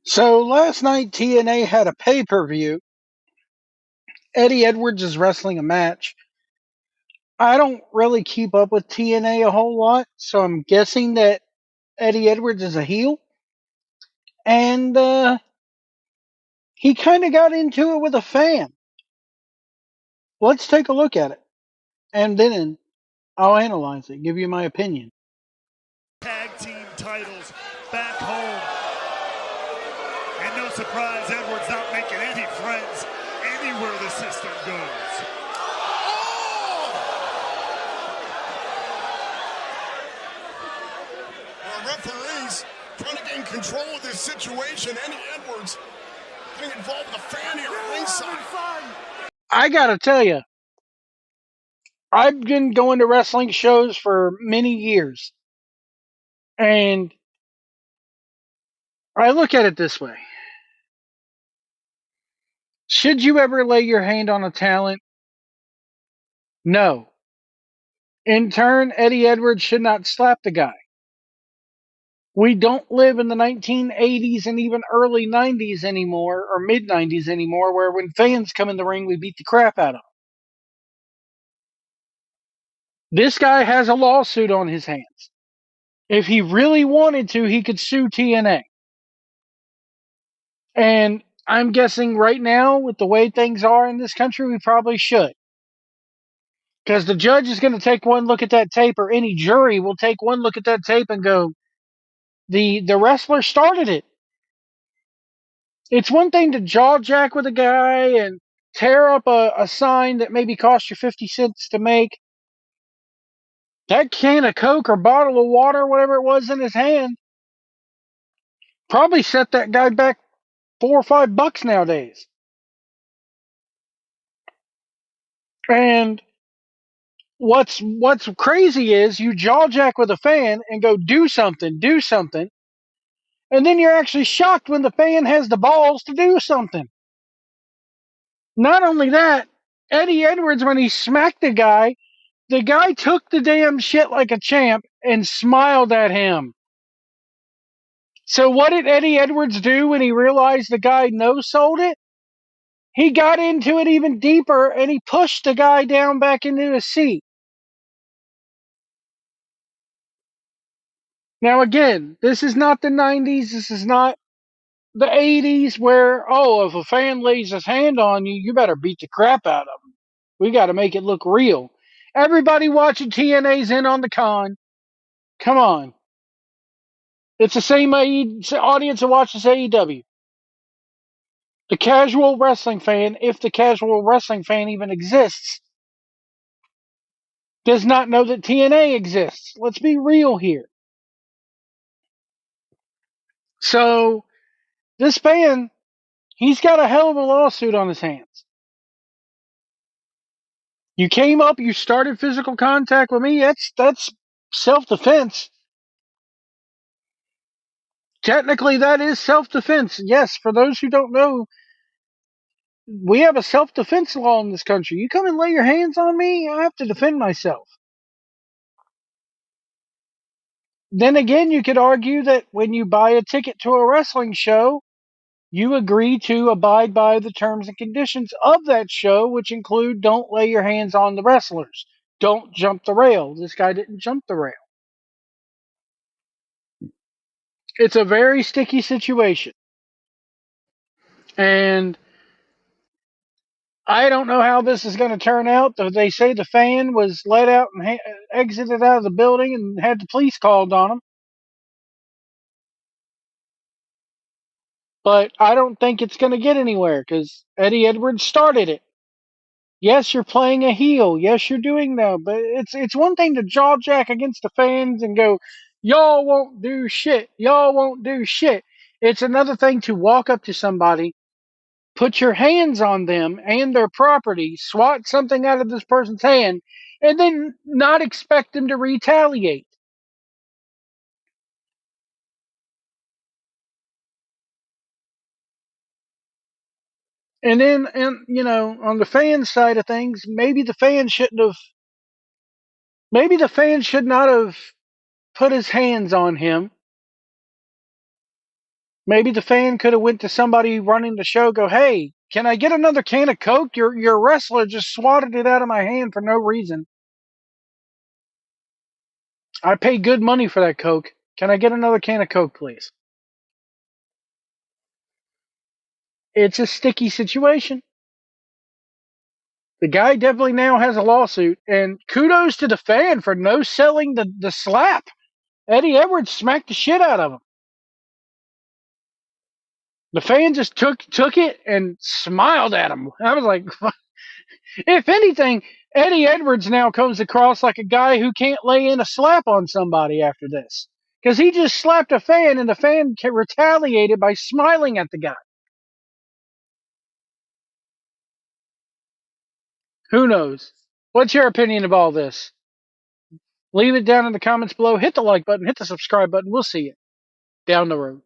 So last night TNA had a pay-per-view. Eddie Edwards is wrestling a match. I don't really keep up with TNA a whole lot, so I'm guessing that Eddie Edwards is a heel. And he kind of got into it with a fan. Let's take a look at it. And then I'll analyze it, give you my opinion. Tag team titles back home. And no surprise, Edwards not making any friends anywhere the system goes. Referees trying to gain control of this situation. Eddie Edwards getting involved with a fan here at ringside. I gotta tell you, I've been going to wrestling shows for many years. And I look at it this way. Should you ever lay your hand on a talent? No. In turn, Eddie Edwards should not slap the guy. We don't live in the 1980s and even early 90s anymore, or mid 90s anymore, where when fans come in the ring, we beat the crap out of them. This guy has a lawsuit on his hands. If he really wanted to, he could sue TNA. And I'm guessing right now, with the way things are in this country, we probably should. Because the judge is going to take one look at that tape, or any jury will take one look at that tape and go, the wrestler started it. It's one thing to jaw jack with a guy and tear up a sign that maybe cost you 50 cents to make. That can of Coke or bottle of water, whatever it was in his hand, probably set that guy back $4 or $5 nowadays. And what's crazy is you jaw jack with a fan and go do something, and then you're actually shocked when the fan has the balls to do something. Not only that, Eddie Edwards, when he smacked the guy took the damn shit like a champ and smiled at him. So what did Eddie Edwards do when he realized the guy no-sold it? He got into it even deeper and he pushed the guy down back into his seat. Now again, this is not the 90s, this is not the 80s where, oh, if a fan lays his hand on you, you better beat the crap out of him. We got to make it look real. Everybody watching TNA's in on the con. Come on. It's the same audience that watches AEW. The casual wrestling fan, if the casual wrestling fan even exists, does not know that TNA exists. Let's be real here. So, this fan, he's got a hell of a lawsuit on his hands. You came up, you started physical contact with me, that's self-defense. Technically, that is self-defense. Yes, for those who don't know, we have a self-defense law in this country. You come and lay your hands on me, I have to defend myself. Then again, you could argue that when you buy a ticket to a wrestling show, you agree to abide by the terms and conditions of that show, which include don't lay your hands on the wrestlers. Don't jump the rail. This guy didn't jump the rail. It's a very sticky situation. And I don't know how this is going to turn out. They say the fan was let out and exited out of the building and had the police called on him. But I don't think it's going to get anywhere because Eddie Edwards started it. Yes, you're playing a heel. Yes, you're doing that. But it's one thing to jaw jack against the fans and go, y'all won't do shit. Y'all won't do shit. It's another thing to walk up to somebody, put your hands on them and their property, swat something out of this person's hand, and then not expect them to retaliate. And then, on the fan side of things, maybe the fan should not have put his hands on him. Maybe the fan could have went to somebody running the show, go, "Hey, can I get another can of Coke? Your wrestler just swatted it out of my hand for no reason. I paid good money for that Coke. Can I get another can of Coke, please?" It's a sticky situation. The guy definitely now has a lawsuit, and kudos to the fan for no selling the slap. Eddie Edwards smacked the shit out of him. The fan just took it and smiled at him. I was like, if anything, Eddie Edwards now comes across like a guy who can't lay in a slap on somebody after this. Because he just slapped a fan, and the fan retaliated by smiling at the guy. Who knows? What's your opinion of all this? Leave it down in the comments below. Hit the like button. Hit the subscribe button. We'll see you down the road.